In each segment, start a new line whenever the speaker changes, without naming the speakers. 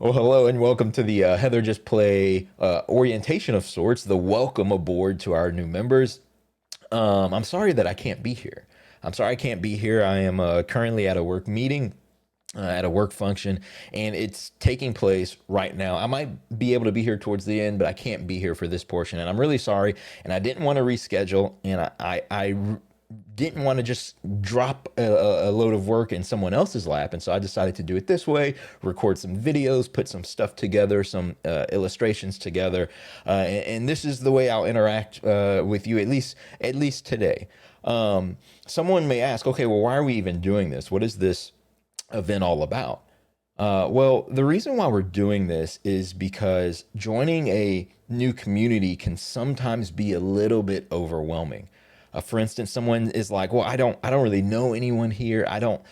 Well, hello and welcome to the Heather Just Play orientation of sorts, the welcome aboard to our new members. I'm sorry that I can't be here. I'm sorry I can't be here. I am currently at a work meeting, at a work function, and it's taking place right now. I might be able to be here towards the end, but I can't be here for this portion, and I'm really sorry. And I didn't want to reschedule, and I didn't want to just drop a load of work in someone else's lap. And so I decided to do it this way, record some videos, put some stuff together, some illustrations together. And this is the way I'll interact with you, at least today. Someone may ask, okay, well, why are we even doing this? What is this event all about? Well, the reason why we're doing this is because joining a new community can sometimes be a little bit overwhelming. For instance, someone is like, "Well, I don't really know anyone here. I don't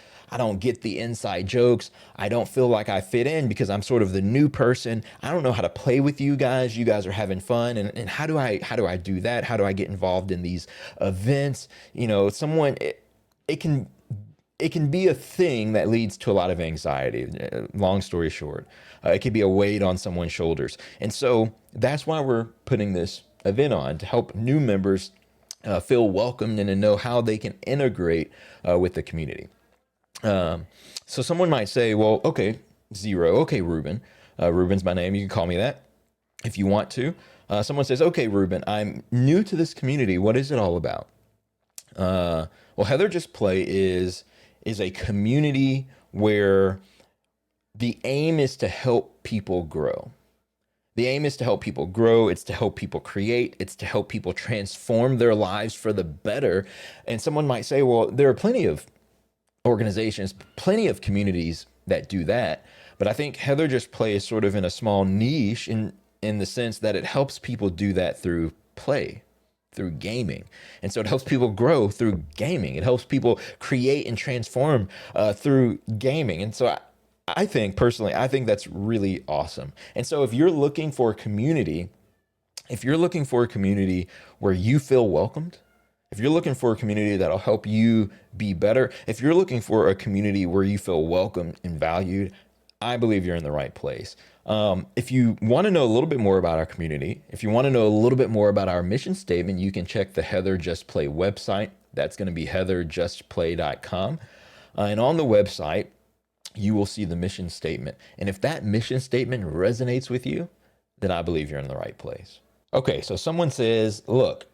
get the inside jokes. I don't feel like I fit in because I'm sort of the new person. I don't know how to play with you guys. You guys are having fun, and how do I do that? How do I get involved in these events? It can be a thing that leads to a lot of anxiety. Long story short, it can be a weight on someone's shoulders, and so that's why we're putting this event on to help new members feel welcomed and to know how they can integrate with the community. So someone might say, well, okay, Zero, okay, Ruben. Ruben's my name. You can call me that if you want to. Someone says, okay, Ruben, I'm new to this community. What is it all about? Well, Heather Just Play is a community where the aim is to help people grow. The aim is to help people grow. It's to help people create. It's to help people transform their lives for the better. And someone might say, well, there are plenty of organizations, plenty of communities that do that. But I think Heather Just Play is sort of in a small niche in the sense that it helps people do that through play, through gaming. And so it helps people grow through gaming. It helps people create and transform through gaming. And so I think personally, I think that's really awesome. And so if you're looking for a community, if you're looking for a community where you feel welcomed, if you're looking for a community that'll help you be better, if you're looking for a community where you feel welcomed and valued, I believe you're in the right place. If you want to know a little bit more about our community, if you want to know a little bit more about our mission statement, you can check the Heather Just Play website. That's going to be HeatherJustPlay.com. And on the website, you will see the mission statement. And if that mission statement resonates with you, then I believe you're in the right place. Okay, so someone says, look,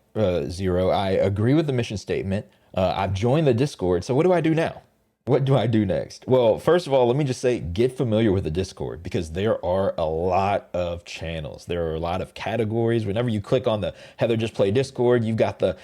Zero, I agree with the mission statement. I've joined the Discord. So what do I do now? What do I do next? Well, first of all, let me just say, get familiar with the Discord because there are a lot of channels. There are a lot of categories. Whenever you click on the Heather Just Play Discord, you've got the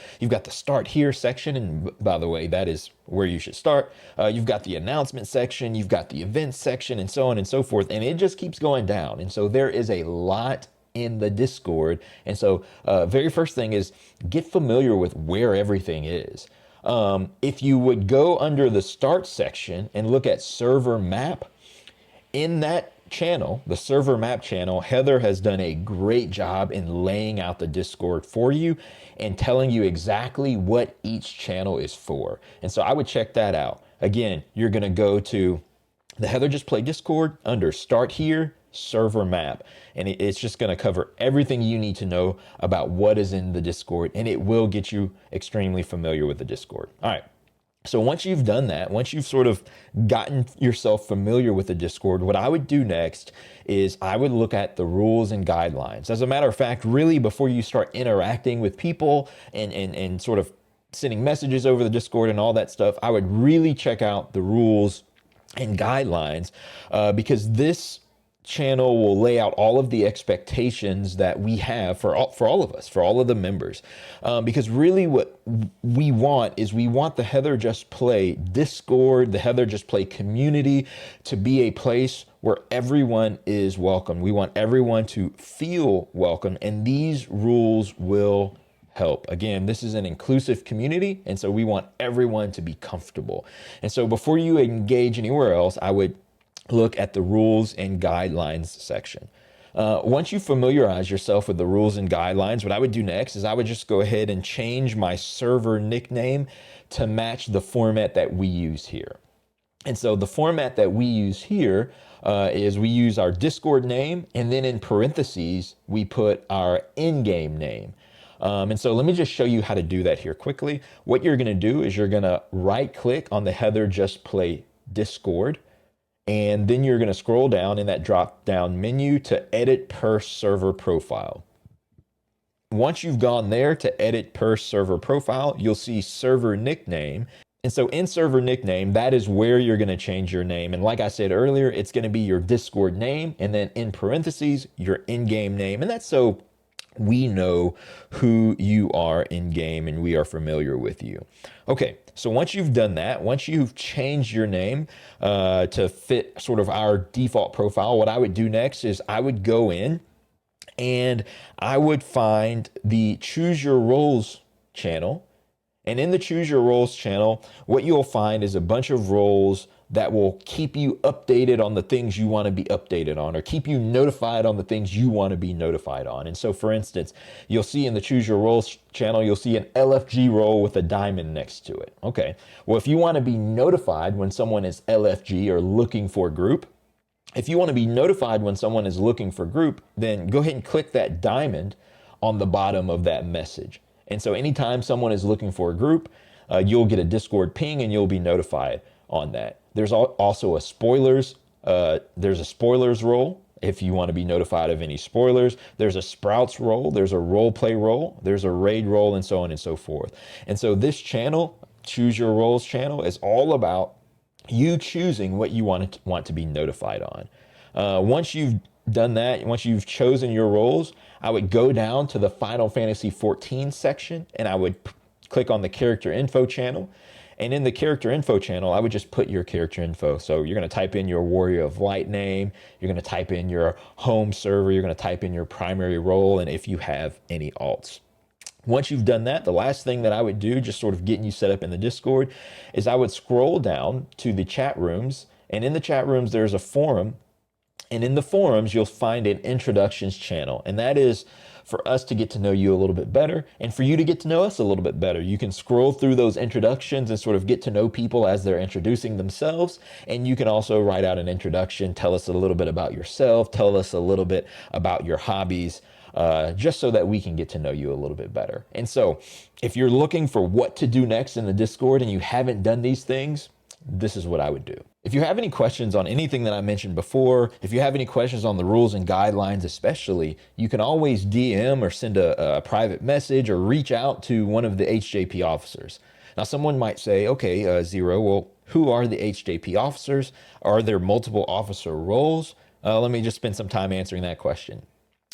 start here section. And by the way, that is where you should start. You've got the announcement section, you've got the events section, and so on and so forth. And it just keeps going down. And so there is a lot in the Discord. And so very first thing is get familiar with where everything is. If you would go under the start section and look at server map, in that channel, the server map channel, Heather has done a great job in laying out the Discord for you and telling you exactly what each channel is for. And so I would check that out. Again, you're going to go to the Heather Just Play Discord under start here, server map, and it's just going to cover everything you need to know about what is in the Discord, and it will get you extremely familiar with the Discord. All right. So once you've done that, once you've sort of gotten yourself familiar with the Discord, what I would do next is I would look at the rules and guidelines. As a matter of fact, really before you start interacting with people and sort of sending messages over the Discord and all that stuff, I would really check out the rules and guidelines because this channel will lay out all of the expectations that we have for all of us, for all of the members. Because really what we want is we want the Heather Just Play Discord, the Heather Just Play community to be a place where everyone is welcome. We want everyone to feel welcome, and these rules will help. Again, this is an inclusive community, and so we want everyone to be comfortable. And so before you engage anywhere else, I would look at the rules and guidelines section. Once you familiarize yourself with the rules and guidelines, what I would do next is I would just go ahead and change my server nickname to match the format that we use here. And so the format that we use here is we use our Discord name, and then in parentheses, we put our in-game name. And so let me just show you how to do that here quickly. What you're gonna do is you're gonna right click on the HeatherJustPlay Discord, and then you're gonna scroll down in that drop down menu to edit per server profile. Once you've gone there to edit per server profile, you'll see server nickname. And so in server nickname, that is where you're going to change your name. And like I said earlier, it's going to be your Discord name, and then in parentheses, your in-game name. And that's so we know who you are in game and we are familiar with you. Okay, so once you've done that, once you've changed your name to fit sort of our default profile, what I would do next is I would go in and I would find the Choose Your Roles channel. And in the Choose Your Roles channel, what you'll find is a bunch of roles that will keep you updated on the things you want to be updated on, or keep you notified on the things you want to be notified on. And so, for instance, you'll see in the Choose Your Roles channel, you'll see an LFG role with a diamond next to it. Okay, well, if you want to be notified when someone is LFG or looking for group, if you want to be notified when someone is looking for group, then go ahead and click that diamond on the bottom of that message. And so anytime someone is looking for a group, you'll get a Discord ping and you'll be notified on that. There's also a spoilers. There's a spoilers role if you want to be notified of any spoilers. There's a sprouts role. There's a role play role. There's a raid role, and so on and so forth. And so this channel, Choose Your Roles channel, is all about you choosing what you want to be notified on. Once you've done that, once you've chosen your roles, I would go down to the Final Fantasy XIV section and I would click on the character info channel. And in the character info channel, I would just put your character info. So you're going to type in your Warrior of Light name, you're going to type in your home server, you're going to type in your primary role, and if you have any alts. Once you've done that, the last thing that I would do, just sort of getting you set up in the Discord, is I would scroll down to the chat rooms. And in the chat rooms, there's a forum. And in the forums, you'll find an introductions channel. And that is for us to get to know you a little bit better and for you to get to know us a little bit better. You can scroll through those introductions and sort of get to know people as they're introducing themselves. And you can also write out an introduction, tell us a little bit about yourself, tell us a little bit about your hobbies, just so that we can get to know you a little bit better. And so if you're looking for what to do next in the Discord and you haven't done these things, this is what I would do. If you have any questions on anything that I mentioned before, if you have any questions on the rules and guidelines especially, you can always DM or send a private message or reach out to one of the HJP officers. Now, someone might say, okay, Zero, well, who are the HJP officers? Are there multiple officer roles? Let me just spend some time answering that question.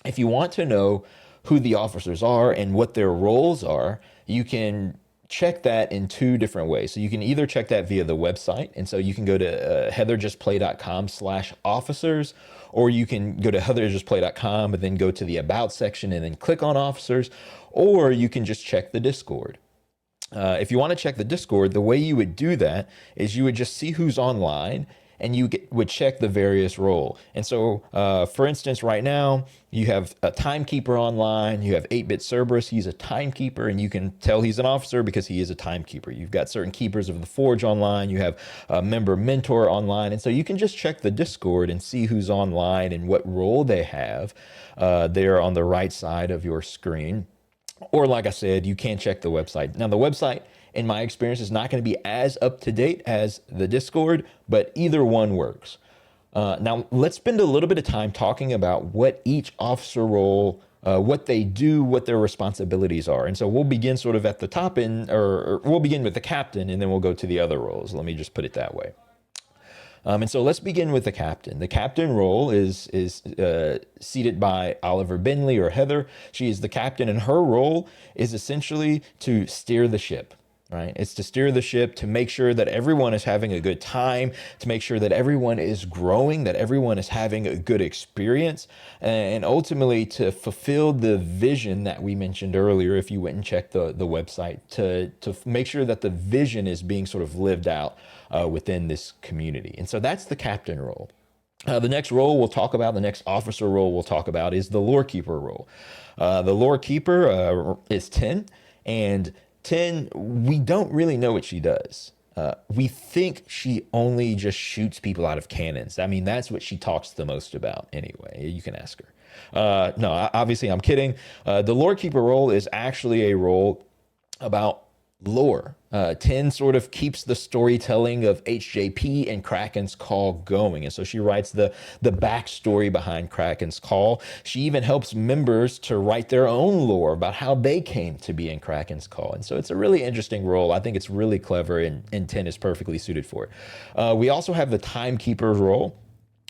If you want to know who the officers are and what their roles are, you can check that in two different ways. So you can either check that via the website. And so you can go to HeatherJustPlay.com/officers, or you can go to HeatherJustPlay.com and then go to the About section and then click on officers, or you can just check the Discord. If you want to check the Discord, the way you would do that is you would just see who's online and you would check the various role. And so, for instance, right now, you have a timekeeper online, you have 8-Bit Cerberus, he's a timekeeper, and you can tell he's an officer because he is a timekeeper. You've got certain keepers of the Forge online, you have a member mentor online, and so you can just check the Discord and see who's online and what role they have there on the right side of your screen. Or like I said, you can check the website. Now, the website, in my experience, is not going to be as up to date as the Discord, but either one works. Now, let's spend a little bit of time talking about what each officer role, what they do, what their responsibilities are. And so we'll begin sort of at the top end, or we'll begin with the captain, and then we'll go to the other roles. Let me just put it that way. And so let's begin with the captain. The captain role is seated by Oliver Benley, or Heather. She is the captain, and her role is essentially to steer the ship. Right? It's to steer the ship, to make sure that everyone is having a good time, to make sure that everyone is growing, that everyone is having a good experience, and ultimately to fulfill the vision that we mentioned earlier. If you went and checked the website, to make sure that the vision is being sort of lived out within this community. And so that's the captain role. The next role we'll talk about, the next officer role we'll talk about, is the lore keeper role. The lore keeper is 10, and 10, we don't really know what she does. we think she only just shoots people out of cannons. I mean, that's what she talks the most about anyway. You can ask her. No, obviously I'm kidding. The lore keeper role is actually a role about lore. 10 sort of keeps the storytelling of HJP and Kraken's Call going. And so she writes the backstory behind Kraken's Call. She even helps members to write their own lore about how they came to be in Kraken's Call. And so it's a really interesting role. I think it's really clever, and 10 is perfectly suited for it. We also have the Timekeeper role.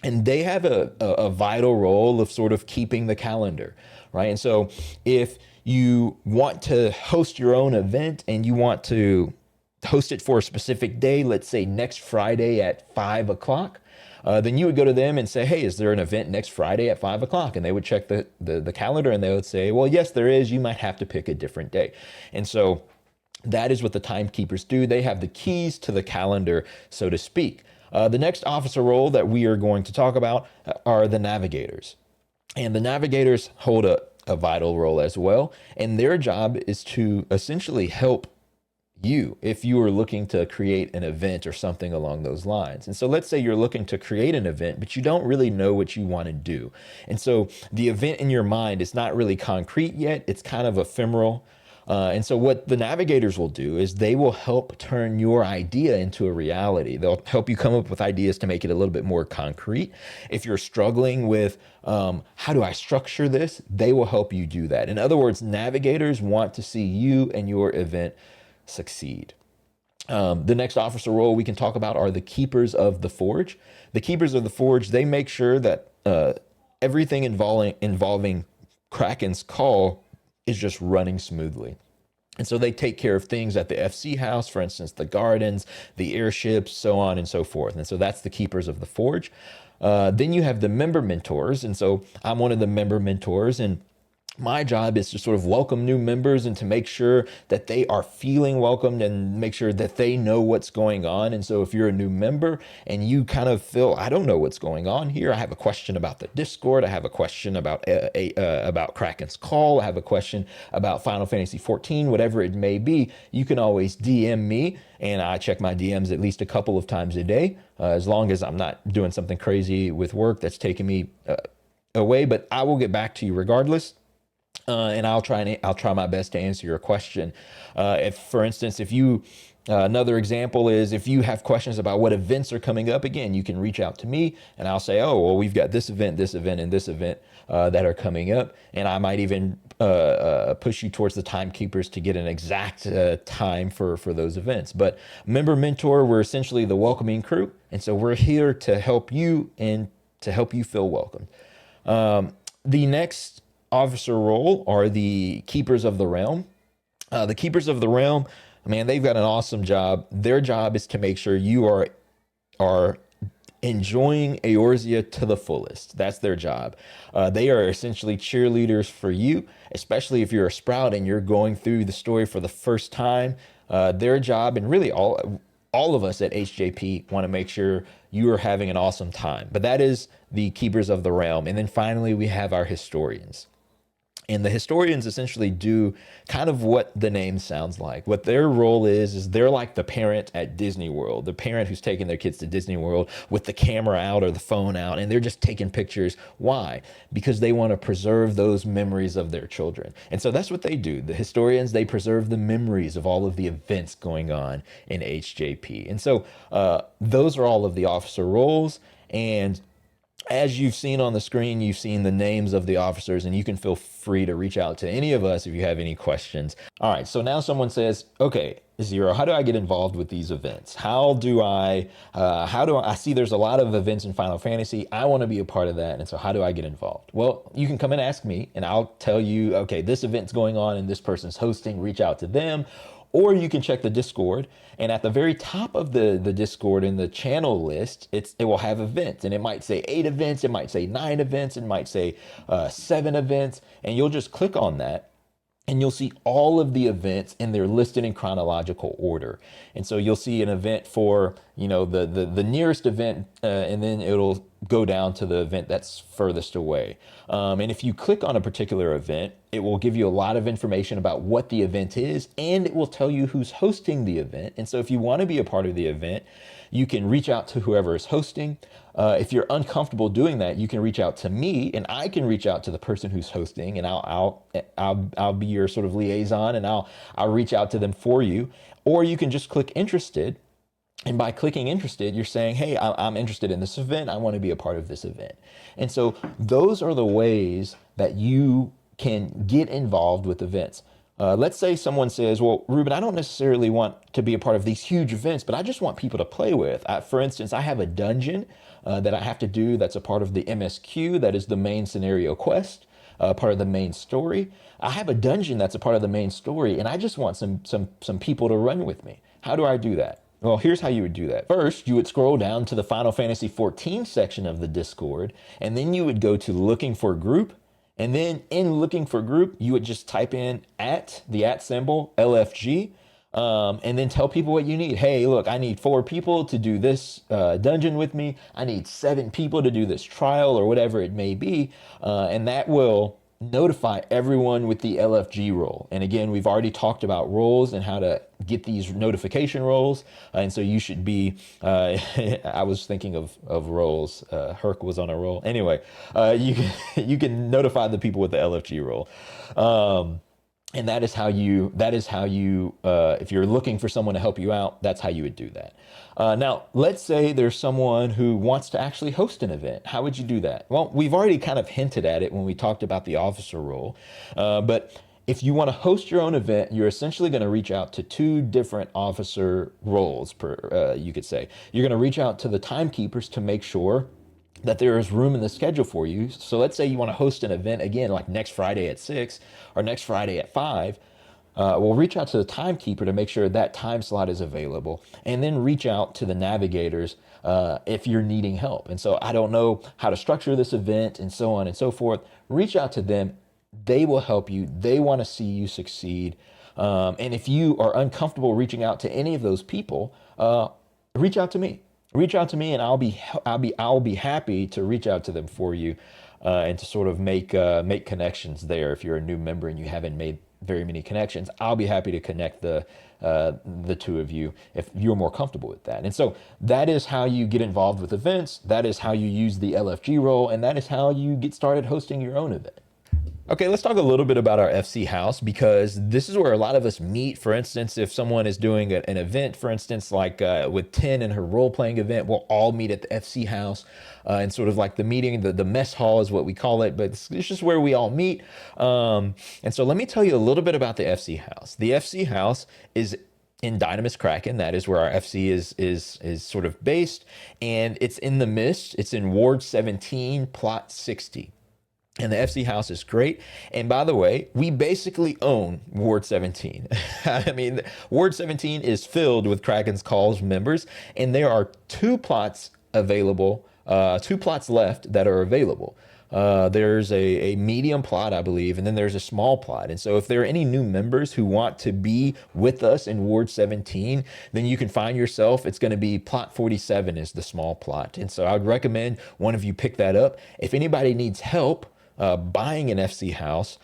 And they have a vital role of sort of keeping the calendar, right? And so if you want to host your own event and you want to host it for a specific day, let's say next Friday at 5 o'clock, then you would go to them and say, hey, is there an event next Friday at 5 o'clock? And they would check the calendar and they would say, well, yes, there is. You might have to pick a different day. And so that is what the timekeepers do. They have the keys to the calendar, so to speak. The next officer role that we are going to talk about are the navigators. And the navigators hold a vital role as well. And their job is to essentially help you if you are looking to create an event or something along those lines. And so let's say you're looking to create an event, but you don't really know what you want to do. And so the event in your mind is not really concrete yet. It's kind of ephemeral. And so what the navigators will do is they will help turn your idea into a reality. They'll help you come up with ideas to make it a little bit more concrete. If you're struggling with how do I structure this, they will help you do that. In other words, navigators want to see you and your event succeed. The next officer role we can talk about are the keepers of the forge. The keepers of the forge, they make sure that everything involving Kraken's Call is just running smoothly. And so they take care of things at the FC house, for instance, the gardens, the airships, so on and so forth. And so that's the keepers of the forge. Then you have the member mentors. And so I'm one of the member mentors, and my job is to sort of welcome new members and to make sure that they are feeling welcomed and make sure that they know what's going on. And so if you're a new member and you kind of feel, I don't know what's going on here, I have a question about the Discord, I have a question about Kraken's Call, I have a question about Final Fantasy 14, whatever it may be, you can always DM me, and I check my DMs at least a couple of times a day, as long as I'm not doing something crazy with work that's taking me away, but I will get back to you regardless. And I'll try my best to answer your question. If, for instance, if you another example is if you have questions about what events are coming up, again, you can reach out to me and I'll say, oh, well, we've got this event, and this event that are coming up. And I might even push you towards the timekeepers to get an exact time for those events. But member mentor, we're essentially the welcoming crew. And so we're here to help you and to help you feel welcomed. The next officer role are the keepers of the realm. The keepers of the realm, man, they've got an awesome job. Their job is to make sure you are enjoying Eorzea to the fullest. That's their job. They are essentially cheerleaders for you, especially if you're a Sprout and you're going through the story for the first time. Their job, and really all of us at HJP want to make sure you are having an awesome time. But that is the keepers of the realm. And then finally, we have our historians. And the historians essentially do kind of what the name sounds like. What their role is they're like the parent at Disney World, the parent who's taking their kids to Disney World with the camera out or the phone out, and they're just taking pictures. Why? Because they want to preserve those memories of their children. And so that's what they do. The historians, they preserve the memories of all of the events going on in HJP. And so those are all of the officer roles. And as you've seen on the screen, you've seen the names of the officers, and you can feel free to reach out to any of us if you have any questions. All right, so now someone says, okay, Zero, how do I get involved with these events? How do I see there's a lot of events in Final Fantasy. I want to be a part of that. And so how do I get involved? Well, you can come and ask me and I'll tell you, okay, this event's going on and this person's hosting, reach out to them. Or you can check the Discord, and at the very top of the Discord in the channel list, it will have events, and it might say 8 events, it might say 9 events, it might say 7 events, and you'll just click on that, and you'll see all of the events, and they're listed in chronological order. And so you'll see an event for the nearest event, and then it'll go down to the event that's furthest away. And if you click on a particular event, it will give you a lot of information about what the event is, and it will tell you who's hosting the event. And so if you want to be a part of the event, you can reach out to whoever is hosting. If you're uncomfortable doing that, you can reach out to me, and I can reach out to the person who's hosting, and I'll be your sort of liaison, and I'll reach out to them for you. Or you can just click interested. And by clicking interested, you're saying, hey, I'm interested in this event. I want to be a part of this event. And so those are the ways that you can get involved with events. Let's say someone says, well, Ruben, I don't necessarily want to be a part of these huge events, but I just want people to play with. For instance, I have a dungeon that I have to do that's a part of the MSQ, that is the main scenario quest, part of the main story. I have a dungeon that's a part of the main story, and I just want some people to run with me. How do I do that? Well, here's how you would do that. First, you would scroll down to the Final Fantasy XIV section of the Discord, and then you would go to looking for group. And then in looking for group, you would just type in the @ symbol, LFG, and then tell people what you need. Hey, look, I need 4 people to do this dungeon with me. I need 7 people to do this trial or whatever it may be. And that will notify everyone with the LFG role. And again, we've already talked about roles and how to get these notification roles. And so you should be, I was thinking of roles. Herc was on a roll. Anyway, you can notify the people with the LFG role. And that is how you, if you're looking for someone to help you out, that's how you would do that. Now, let's say there's someone who wants to actually host an event. How would you do that? Well, we've already kind of hinted at it when we talked about the officer role. But if you want to host your own event, you're essentially going to reach out to 2 different officer roles, you could say. You're going to reach out to the timekeepers to make sure that there is room in the schedule for you. So let's say you want to host an event again, like next Friday at 6 or next Friday at 5. We'll reach out to the timekeeper to make sure that time slot is available, and then reach out to the navigators if you're needing help. And so I don't know how to structure this event and so on and so forth. Reach out to them. They will help you. They want to see you succeed. And if you are uncomfortable reaching out to any of those people, reach out to me. Reach out to me, and I'll be happy to reach out to them for you, and to sort of make connections there. If you're a new member and you haven't made very many connections, I'll be happy to connect the 2 of you if you're more comfortable with that. And so that is how you get involved with events. That is how you use the LFG role, and that is how you get started hosting your own event. Okay, let's talk a little bit about our FC house, because this is where a lot of us meet. For instance, if someone is doing an event, for instance, like with 10 and her role-playing event, we'll all meet at the FC house, and sort of like the meeting, the mess hall is what we call it, but it's just where we all meet. And so let me tell you a little bit about the FC house. The FC house is in Dynamis Kraken. That is where our FC is sort of based, and it's in the Mist. It's in Ward 17, Plot 60. And the FC house is great. And by the way, we basically own Ward 17. I mean, Ward 17 is filled with Kraken's Calls members, and there are 2 plots available, 2 plots left that are available. There's a medium plot, I believe, and then there's a small plot. And so if there are any new members who want to be with us in Ward 17, then you can find yourself. It's going to be Plot 47 is the small plot. And so I would recommend one of you pick that up. If anybody needs help buying an FC house,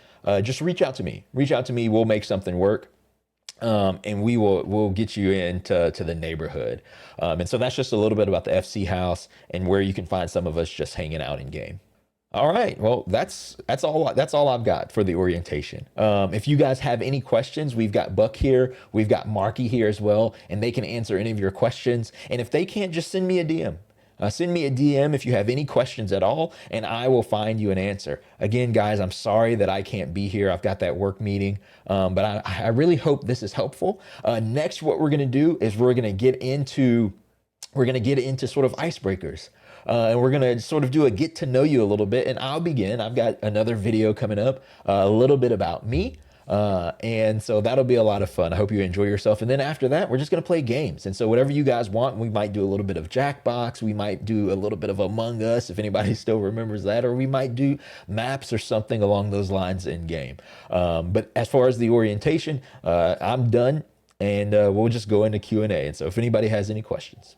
just reach out to me. Reach out to me. We'll make something work. And we'll get you into the neighborhood. And so that's just a little bit about the FC house and where you can find some of us just hanging out in game. All right. Well, that's all I've got for the orientation. If you guys have any questions, we've got Buck here, we've got Marky here as well, and they can answer any of your questions. And if they can't, just send me a DM. Send me a DM if you have any questions at all, and I will find you an answer. Again, guys, I'm sorry that I can't be here. I've got that work meeting, but I really hope this is helpful. Next, what we're going to do is we're going to get into sort of icebreakers. And we're going to sort of do a get to know you a little bit, and I'll begin. I've got another video coming up, a little bit about me. And so that'll be a lot of fun. I hope you enjoy yourself. And then after that, we're just going to play games. And so whatever you guys want, we might do a little bit of Jackbox. We might do a little bit of Among Us, if anybody still remembers that, or we might do maps or something along those lines in game. But as far as the orientation, I'm done, and we'll just go into Q&A. And so if anybody has any questions.